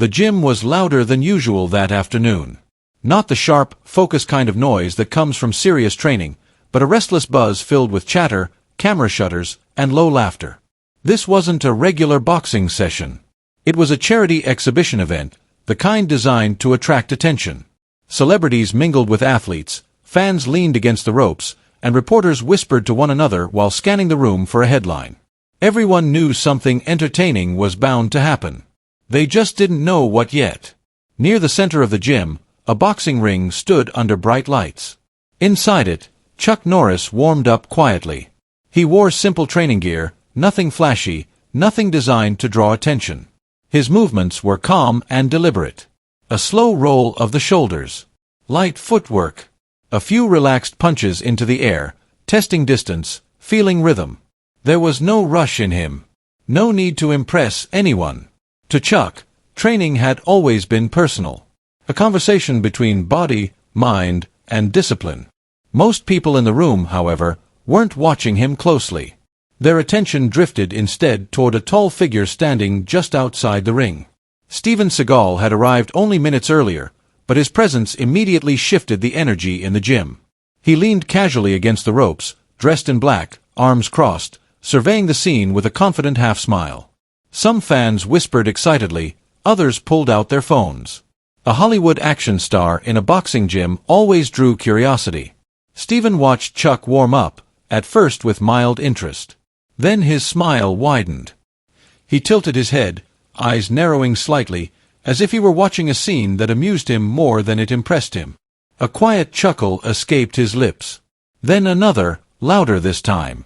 The gym was louder than usual that afternoon. Not the sharp, focused kind of noise that comes from serious training, but a restless buzz filled with chatter, camera shutters, and low laughter. This wasn't a regular boxing session. It was a charity exhibition event, the kind designed to attract attention. Celebrities mingled with athletes, fans leaned against the ropes, and reporters whispered to one another while scanning the room for a headline. Everyone knew something entertaining was bound to happen. They just didn't know what yet. Near the center of the gym, a boxing ring stood under bright lights. Inside it, Chuck Norris warmed up quietly. He wore simple training gear, nothing flashy, nothing designed to draw attention. His movements were calm and deliberate. A slow roll of the shoulders. Light footwork. A few relaxed punches into the air, testing distance, feeling rhythm. There was no rush in him. No need to impress anyone. To Chuck, training had always been personal. A conversation between body, mind, and discipline. Most people in the room, however, weren't watching him closely. Their attention drifted instead toward a tall figure standing just outside the ring. Steven Seagal had arrived only minutes earlier, but his presence immediately shifted the energy in the gym. He leaned casually against the ropes, dressed in black, arms crossed, surveying the scene with a confident half-smile. Some fans whispered excitedly, others pulled out their phones. A Hollywood action star in a boxing gym always drew curiosity. Steven watched Chuck warm up, at first with mild interest. Then his smile widened. He tilted his head, eyes narrowing slightly, as if he were watching a scene that amused him more than it impressed him. A quiet chuckle escaped his lips. Then another, louder this time.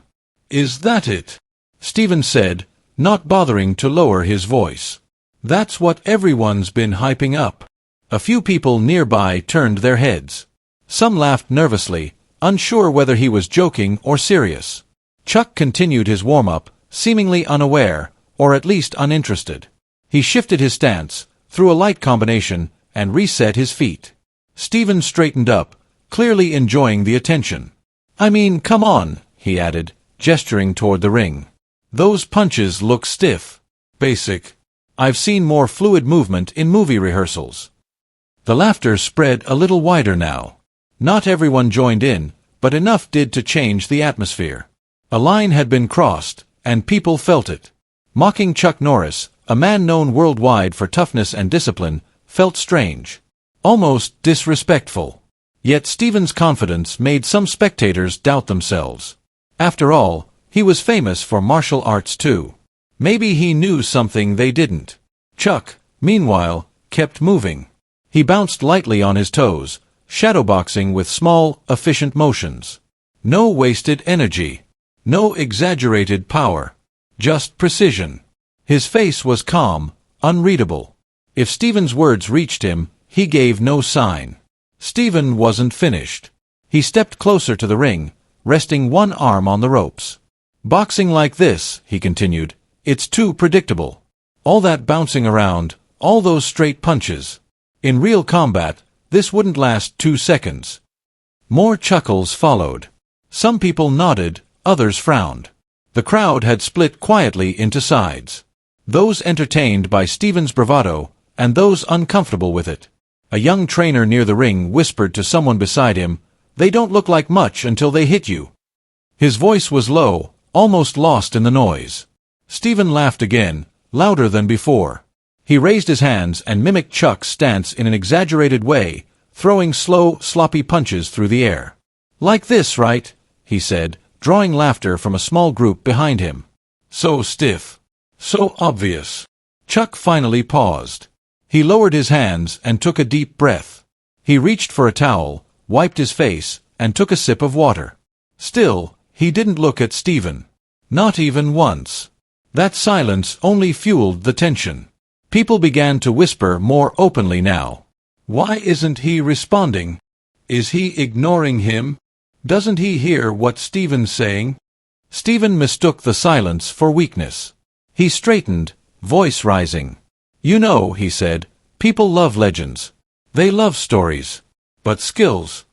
"Is that it?" Steven said, not bothering to lower his voice. "That's what everyone's been hyping up." A few people nearby turned their heads. Some laughed nervously, unsure whether he was joking or serious. Chuck continued his warm-up, seemingly unaware, or at least uninterested. He shifted his stance, threw a light combination, and reset his feet. Steven straightened up, clearly enjoying the attention. "I mean, come on," he added, gesturing toward the ring. "Those punches look stiff. Basic. I've seen more fluid movement in movie rehearsals." The laughter spread a little wider now. Not everyone joined in, but enough did to change the atmosphere. A line had been crossed, and people felt it. Mocking Chuck Norris, a man known worldwide for toughness and discipline, felt strange. Almost disrespectful. Yet Steven's confidence made some spectators doubt themselves. After all, he was famous for martial arts too. Maybe he knew something they didn't. Chuck, meanwhile, kept moving. He bounced lightly on his toes, shadowboxing with small, efficient motions. No wasted energy. No exaggerated power. Just precision. His face was calm, unreadable. If Steven's words reached him, he gave no sign. Steven wasn't finished. He stepped closer to the ring, resting one arm on the ropes. "Boxing like this," he continued, "it's too predictable. All that bouncing around, all those straight punches. In real combat, this wouldn't last 2 seconds." More chuckles followed. Some people nodded, others frowned. The crowd had split quietly into sides. Those entertained by Steven's bravado, and those uncomfortable with it. A young trainer near the ring whispered to someone beside him, "They don't look like much until they hit you." His voice was low, almost lost in the noise. Steven laughed again, louder than before. He raised his hands and mimicked Chuck's stance in an exaggerated way, throwing slow, sloppy punches through the air. "Like this, right?" he said, drawing laughter from a small group behind him. "So stiff. So obvious." Chuck finally paused. He lowered his hands and took a deep breath. He reached for a towel, wiped his face, and took a sip of water. Still, he didn't look at Steven. Not even once. That silence only fueled the tension. People began to whisper more openly now. Why isn't he responding? Is he ignoring him? Doesn't he hear what Steven's saying? Steven mistook the silence for weakness. He straightened, voice rising. "You know," he said, "people love legends. They love stories. But skills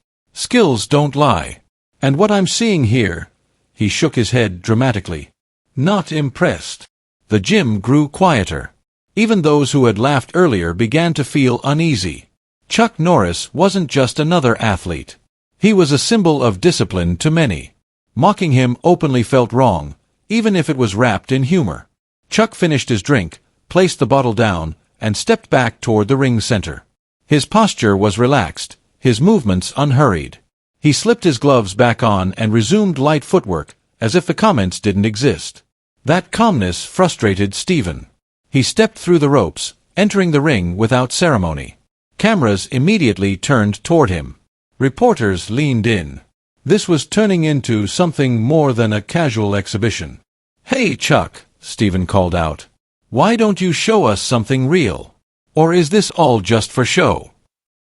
don't lie. And what I'm seeing here," he shook his head dramatically. "Not impressed." The gym grew quieter. Even those who had laughed earlier began to feel uneasy. Chuck Norris wasn't just another athlete. He was a symbol of discipline to many. Mocking him openly felt wrong, even if it was wrapped in humor. Chuck finished his drink, placed the bottle down, and stepped back toward the ring center. His posture was relaxed, his movements unhurried. He slipped his gloves back on and resumed light footwork, as if the comments didn't exist. That calmness frustrated Stephen. He stepped through the ropes, entering the ring without ceremony. Cameras immediately turned toward him. Reporters leaned in. This was turning into something more than a casual exhibition. "Hey, Chuck," Stephen called out. "Why don't you show us something real? Or is this all just for show?"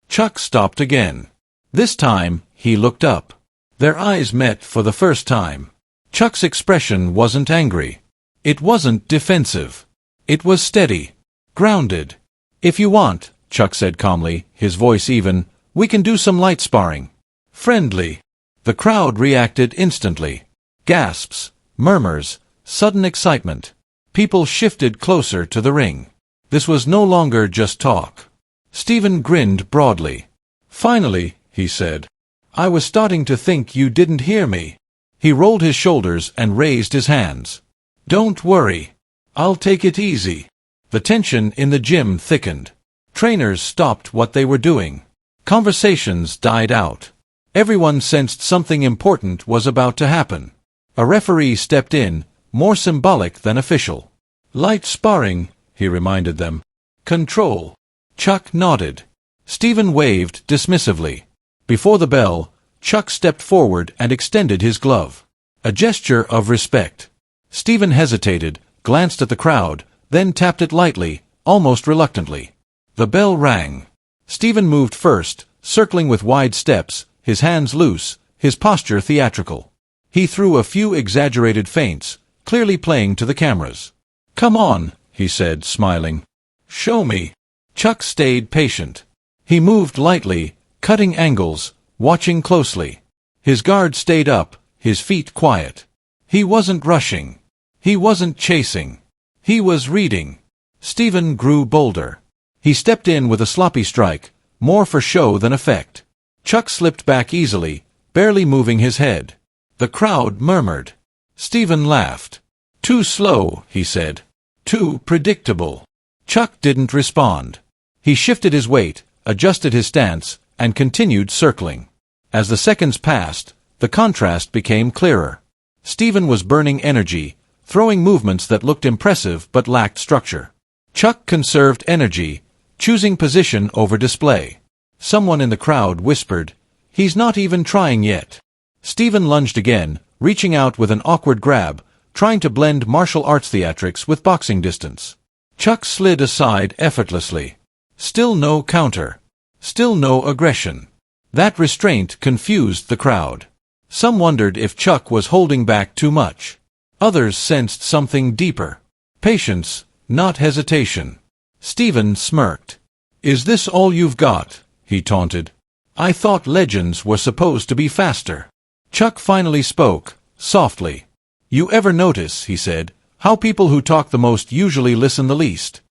Chuck stopped again. This time, he looked up. Their eyes met for the first time. Chuck's expression wasn't angry. It wasn't defensive. It was steady, grounded. "If you want," Chuck said calmly, his voice even, "we can do some light sparring. Friendly." The crowd reacted instantly. Gasps, murmurs, sudden excitement. People shifted closer to the ring. This was no longer just talk. Stephen grinned broadly. "Finally," he said. "I was starting to think you didn't hear me." He rolled his shoulders and raised his hands. "Don't worry. I'll take it easy." The tension in the gym thickened. Trainers stopped what they were doing. Conversations died out. Everyone sensed something important was about to happen. A referee stepped in, more symbolic than official. "Light sparring," he reminded them. "Control." Chuck nodded. Stephen waved dismissively. Before the bell, Chuck stepped forward and extended his glove. A gesture of respect. Stephen hesitated, glanced at the crowd, then tapped it lightly, almost reluctantly. The bell rang. Stephen moved first, circling with wide steps, his hands loose, his posture theatrical. He threw a few exaggerated feints, clearly playing to the cameras. "Come on," he said, smiling. "Show me." Chuck stayed patient. He moved lightly, cutting angles, watching closely. His guard stayed up, his feet quiet. He wasn't rushing. He wasn't chasing. He was reading. Stephen grew bolder. He stepped in with a sloppy strike, more for show than effect. Chuck slipped back easily, barely moving his head. The crowd murmured. Stephen laughed. "Too slow," he said. "Too predictable." Chuck didn't respond. He shifted his weight, adjusted his stance, and continued circling. As the seconds passed, the contrast became clearer. Stephen was burning energy, throwing movements that looked impressive but lacked structure. Chuck conserved energy, choosing position over display. Someone in the crowd whispered, "He's not even trying yet." Stephen lunged again, reaching out with an awkward grab, trying to blend martial arts theatrics with boxing distance. Chuck slid aside effortlessly. Still no counter. Still no aggression. That restraint confused the crowd. Some wondered if Chuck was holding back too much. Others sensed something deeper. Patience, not hesitation. Stephen smirked. "Is this all you've got?" he taunted. "I thought legends were supposed to be faster." Chuck finally spoke, softly. "You ever notice," he said, "how people who talk the most usually listen the least?"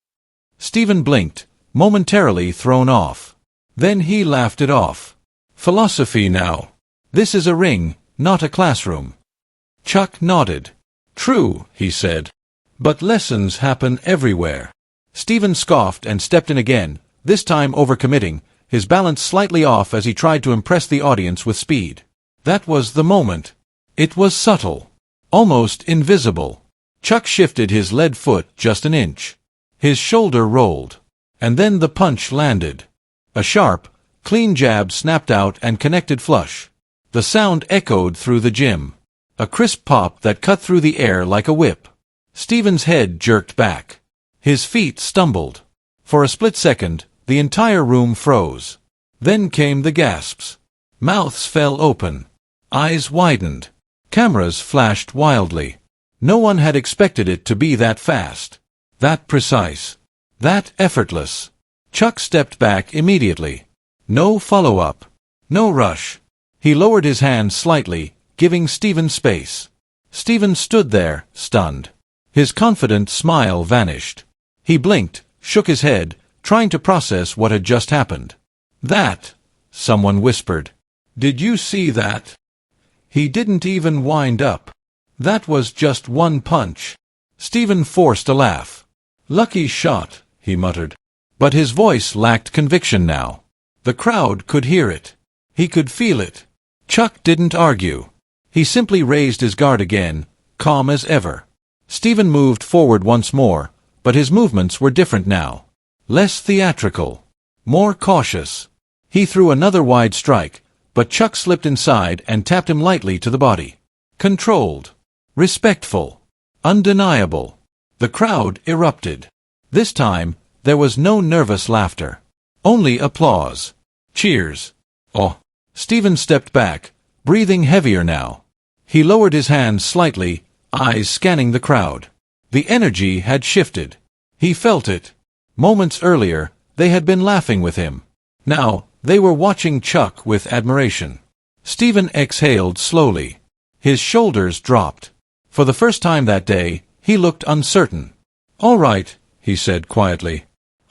Stephen blinked, momentarily thrown off. Then he laughed it off. "Philosophy now. This is a ring, not a classroom." Chuck nodded. "True," he said. "But lessons happen everywhere." Stephen scoffed and stepped in again, this time overcommitting, his balance slightly off as he tried to impress the audience with speed. That was the moment. It was subtle. Almost invisible. Chuck shifted his lead foot just an inch. His shoulder rolled. And then the punch landed. A sharp, clean jab snapped out and connected flush. The sound echoed through the gym. A crisp pop that cut through the air like a whip. Stephen's head jerked back. His feet stumbled. For a split second, the entire room froze. Then came the gasps. Mouths fell open. Eyes widened. Cameras flashed wildly. No one had expected it to be that fast. That precise. That effortless. Chuck stepped back immediately. No follow-up. No rush. He lowered his hand slightly, giving Stephen space. Stephen stood there, stunned. His confident smile vanished. He blinked, shook his head, trying to process what had just happened. "That," someone whispered. "Did you see that? He didn't even wind up. That was just one punch." Stephen forced a laugh. "Lucky shot," he muttered. But his voice lacked conviction now. The crowd could hear it. He could feel it. Chuck didn't argue. He simply raised his guard again, calm as ever. Stephen moved forward once more, but his movements were different now. Less theatrical. More cautious. He threw another wide strike, but Chuck slipped inside and tapped him lightly to the body. Controlled. Respectful. Undeniable. The crowd erupted. This time, there was no nervous laughter. Only applause. Cheers. Oh. Stephen stepped back, breathing heavier now. He lowered his hands slightly, eyes scanning the crowd. The energy had shifted. He felt it. Moments earlier, they had been laughing with him. Now, they were watching Chuck with admiration. Stephen exhaled slowly. His shoulders dropped. For the first time that day, he looked uncertain. "All right," he said quietly.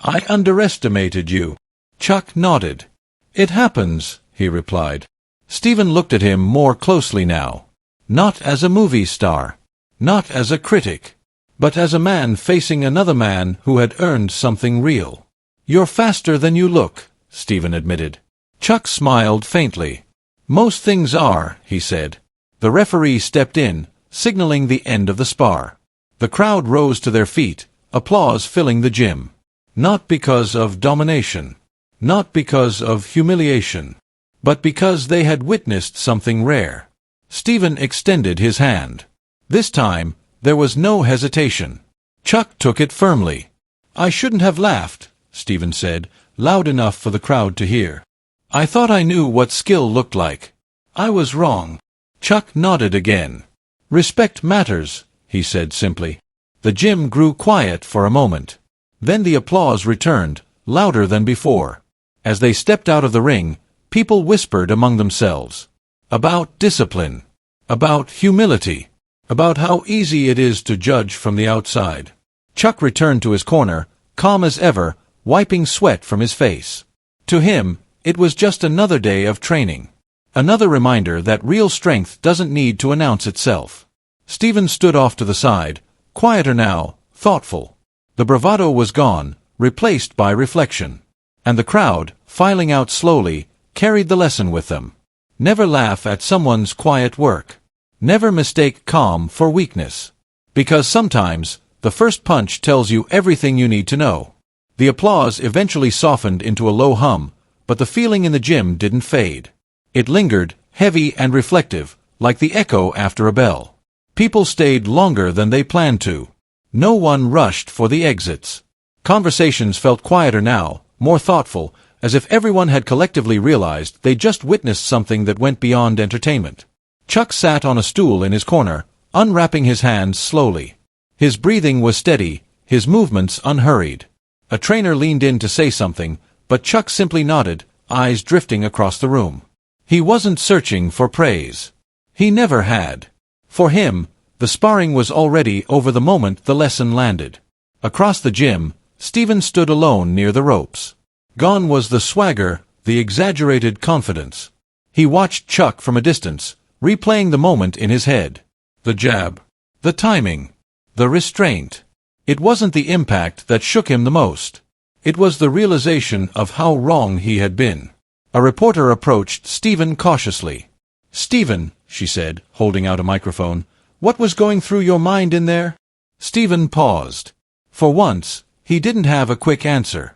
"I underestimated you." Chuck nodded. "It happens," he replied. Stephen looked at him more closely now. Not as a movie star. Not as a critic. But as a man facing another man who had earned something real. "You're faster than you look," Stephen admitted. Chuck smiled faintly. "Most things are," he said. The referee stepped in, signaling the end of the spar. The crowd rose to their feet, applause filling the gym. Not because of domination. Not because of humiliation. But because they had witnessed something rare. Stephen extended his hand. This time, there was no hesitation. Chuck took it firmly. "I shouldn't have laughed," Stephen said, loud enough for the crowd to hear. "I thought I knew what skill looked like. I was wrong." Chuck nodded again. "Respect matters," he said simply. The gym grew quiet for a moment. Then the applause returned, louder than before. As they stepped out of the ring, people whispered among themselves. About discipline. About humility. About how easy it is to judge from the outside. Chuck returned to his corner, calm as ever, wiping sweat from his face. To him, it was just another day of training. Another reminder that real strength doesn't need to announce itself. Stephen stood off to the side, quieter now, thoughtful. The bravado was gone, replaced by reflection. And the crowd, filing out slowly, carried the lesson with them. Never laugh at someone's quiet work. Never mistake calm for weakness. Because sometimes, the first punch tells you everything you need to know. The applause eventually softened into a low hum, but the feeling in the gym didn't fade. It lingered, heavy and reflective, like the echo after a bell. People stayed longer than they planned to. No one rushed for the exits. Conversations felt quieter now, more thoughtful, as if everyone had collectively realized they just witnessed something that went beyond entertainment. Chuck sat on a stool in his corner, unwrapping his hands slowly. His breathing was steady, his movements unhurried. A trainer leaned in to say something, but Chuck simply nodded, eyes drifting across the room. He wasn't searching for praise. He never had. For him, the sparring was already over the moment the lesson landed. Across the gym, Stephen stood alone near the ropes. Gone was the swagger, the exaggerated confidence. He watched Chuck from a distance, replaying the moment in his head. The jab. The timing. The restraint. It wasn't the impact that shook him the most. It was the realization of how wrong he had been. A reporter approached Stephen cautiously. "Stephen," she said, holding out a microphone, "what was going through your mind in there?" Stephen paused. For once, he didn't have a quick answer.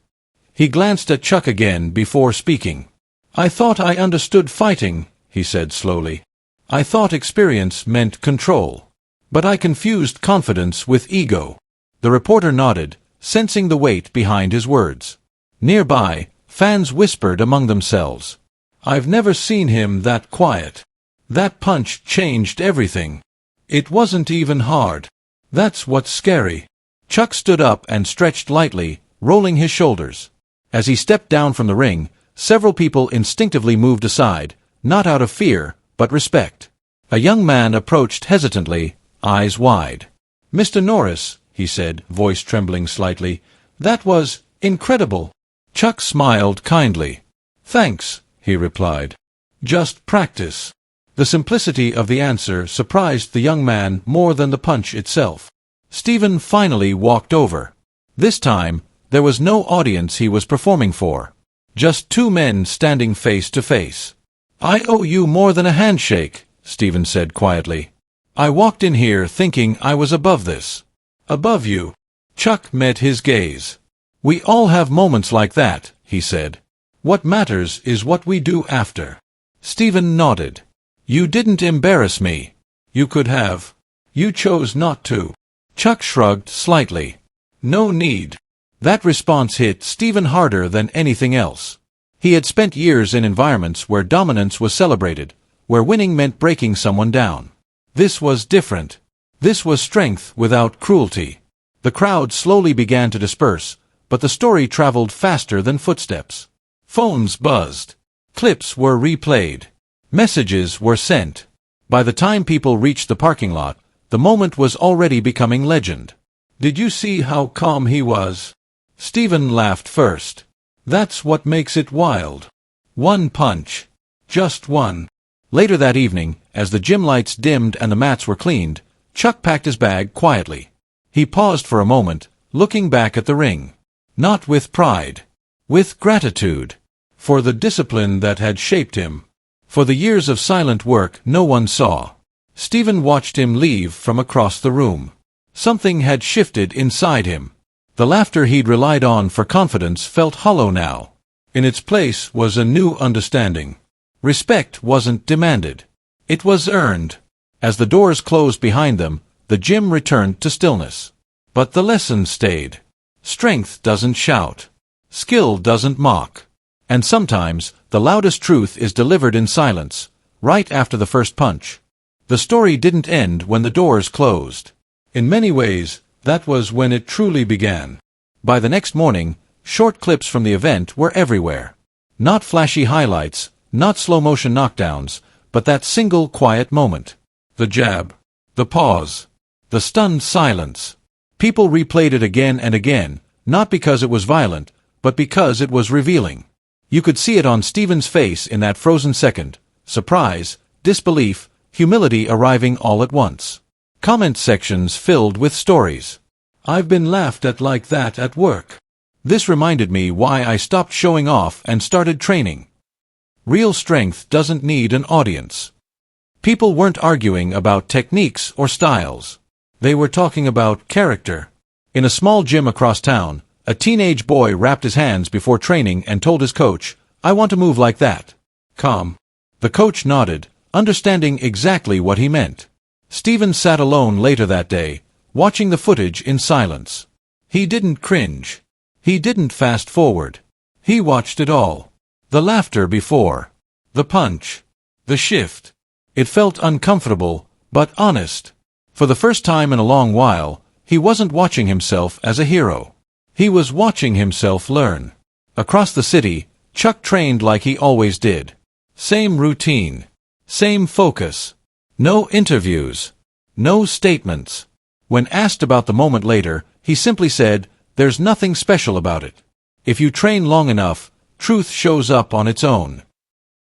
He glanced at Chuck again before speaking. "I thought I understood fighting," he said slowly. "I thought experience meant control. But I confused confidence with ego." The reporter nodded, sensing the weight behind his words. Nearby, fans whispered among themselves. "I've never seen him that quiet. That punch changed everything. It wasn't even hard. That's what's scary." Chuck stood up and stretched lightly, rolling his shoulders. As he stepped down from the ring, several people instinctively moved aside, not out of fear, but respect. A young man approached hesitantly, eyes wide. "Mr. Norris," he said, voice trembling slightly. "That was incredible." Chuck smiled kindly. "Thanks," he replied. "Just practice." The simplicity of the answer surprised the young man more than the punch itself. Stephen finally walked over. This time, there was no audience he was performing for. Just two men standing face to face. "I owe you more than a handshake," Stephen said quietly. "I walked in here thinking I was above this." "Above you?" Chuck met his gaze. "We all have moments like that," he said. "What matters is what we do after." Stephen nodded. "You didn't embarrass me." "You could have. You chose not to." Chuck shrugged slightly. "No need." That response hit Stephen harder than anything else. He had spent years in environments where dominance was celebrated, where winning meant breaking someone down. This was different. This was strength without cruelty. The crowd slowly began to disperse, but the story traveled faster than footsteps. Phones buzzed. Clips were replayed. Messages were sent. By the time people reached the parking lot, the moment was already becoming legend. "Did you see how calm he was?" Stephen laughed first. "That's what makes it wild. One punch. Just one." Later that evening, as the gym lights dimmed and the mats were cleaned, Chuck packed his bag quietly. He paused for a moment, looking back at the ring. Not with pride. With gratitude. For the discipline that had shaped him. For the years of silent work no one saw. Stephen watched him leave from across the room. Something had shifted inside him. The laughter he'd relied on for confidence felt hollow now. In its place was a new understanding. Respect wasn't demanded. It was earned. As the doors closed behind them, the gym returned to stillness. But the lesson stayed. Strength doesn't shout. Skill doesn't mock. And sometimes, the loudest truth is delivered in silence, right after the first punch. The story didn't end when the doors closed. In many ways, that was when it truly began. By the next morning, short clips from the event were everywhere. Not flashy highlights, not slow-motion knockdowns, but that single quiet moment. The jab. The pause. The stunned silence. People replayed it again and again, not because it was violent, but because it was revealing. You could see it on Stephen's face in that frozen second. Surprise, disbelief, humility arriving all at once. Comment sections filled with stories. "I've been laughed at like that at work." This reminded me why I stopped showing off and started training. Real strength doesn't need an audience. People weren't arguing about techniques or styles. They were talking about character. In a small gym across town, a teenage boy wrapped his hands before training and told his coach, "I want to move like that." Calm. The coach nodded, understanding exactly what he meant. Stephen sat alone later that day, watching the footage in silence. He didn't cringe. He didn't fast forward. He watched it all. The laughter before. The punch. The shift. It felt uncomfortable, but honest. For the first time in a long while, he wasn't watching himself as a hero. He was watching himself learn. Across the city, Chuck trained like he always did. Same routine. Same focus. No interviews. No statements. When asked about the moment later, he simply said, "There's nothing special about it. If you train long enough, truth shows up on its own."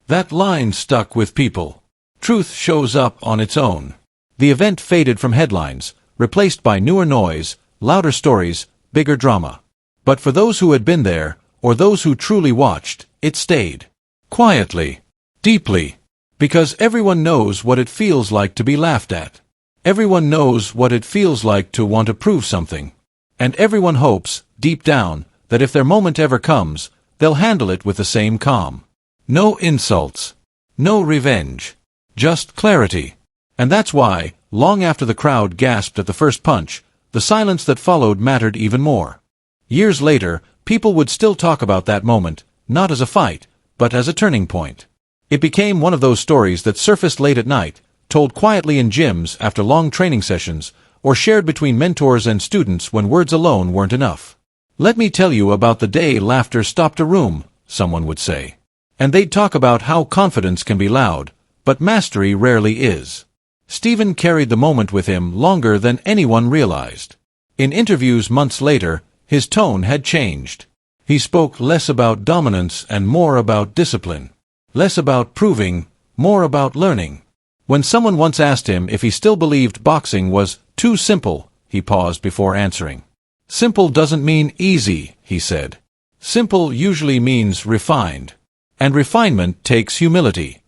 That line stuck with people. Truth shows up on its own. The event faded from headlines, replaced by newer noise, louder stories, bigger drama. But for those who had been there, or those who truly watched, it stayed. Quietly. Deeply. Because everyone knows what it feels like to be laughed at. Everyone knows what it feels like to want to prove something. And everyone hopes, deep down, that if their moment ever comes, they'll handle it with the same calm. No insults. No revenge. Just clarity. And that's why, long after the crowd gasped at the first punch, the silence that followed mattered even more. Years later, people would still talk about that moment, not as a fight, but as a turning point. It became one of those stories that surfaced late at night, told quietly in gyms after long training sessions, or shared between mentors and students when words alone weren't enough. "Let me tell you about the day laughter stopped a room," someone would say. And they'd talk about how confidence can be loud, but mastery rarely is. Stephen carried the moment with him longer than anyone realized. In interviews months later, his tone had changed. He spoke less about dominance and more about discipline. Less about proving, more about learning. When someone once asked him if he still believed boxing was too simple, he paused before answering. Simple doesn't mean easy, he said. Simple usually means refined. And refinement takes humility.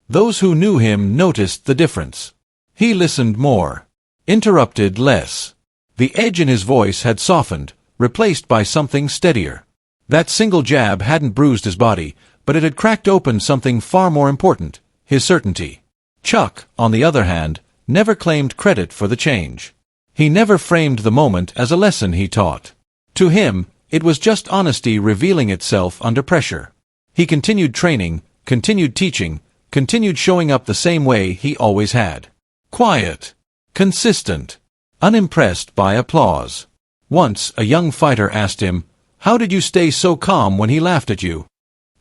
Those who knew him noticed the difference. He listened more. Interrupted less. The edge in his voice had softened, replaced by something steadier. That single jab hadn't bruised his body, but it had cracked open something far more important, his certainty. Chuck, on the other hand, never claimed credit for the change. He never framed the moment as a lesson he taught. To him, it was just honesty revealing itself under pressure. He continued training, continued teaching, continued showing up the same way he always had. Quiet. Consistent. Unimpressed by applause. Once, a young fighter asked him, "How did you stay so calm when he laughed at you?"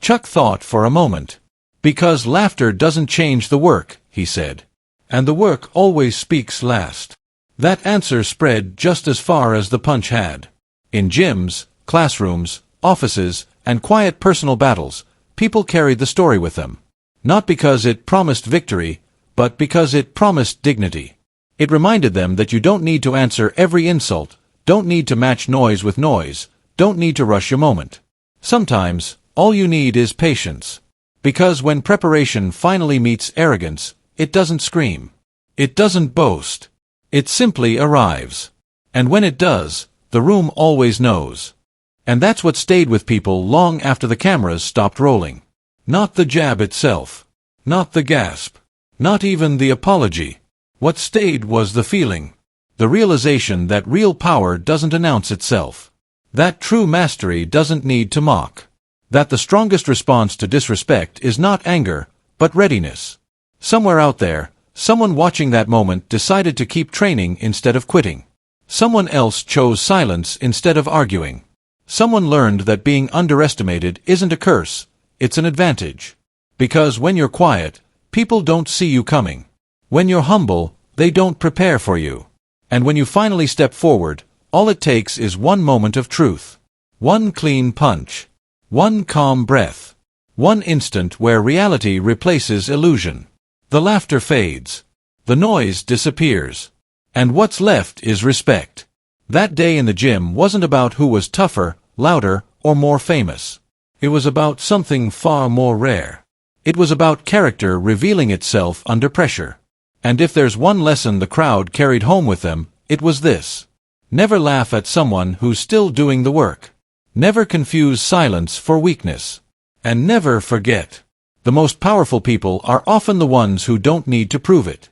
Chuck thought for a moment. "Because laughter doesn't change the work," he said. "And the work always speaks last." That answer spread just as far as the punch had. In gyms, classrooms, offices, and quiet personal battles, people carried the story with them. Not because it promised victory, but because it promised dignity. It reminded them that you don't need to answer every insult, don't need to match noise with noise, don't need to rush your moment. Sometimes, all you need is patience. Because when preparation finally meets arrogance, it doesn't scream. It doesn't boast. It simply arrives. And when it does, the room always knows. And that's what stayed with people long after the cameras stopped rolling. Not the jab itself. Not the gasp. Not even the apology. What stayed was the feeling. The realization that real power doesn't announce itself. That true mastery doesn't need to mock. That the strongest response to disrespect is not anger, but readiness. Somewhere out there, someone watching that moment decided to keep training instead of quitting. Someone else chose silence instead of arguing. Someone learned that being underestimated isn't a curse, it's an advantage. Because when you're quiet, people don't see you coming. When you're humble, they don't prepare for you. And when you finally step forward, all it takes is one moment of truth. One clean punch. One calm breath. One instant where reality replaces illusion. The laughter fades. The noise disappears. And what's left is respect. That day in the gym wasn't about who was tougher, louder, or more famous. It was about something far more rare. It was about character revealing itself under pressure. And if there's one lesson the crowd carried home with them, it was this. Never laugh at someone who's still doing the work. Never confuse silence for weakness. And never forget. The most powerful people are often the ones who don't need to prove it.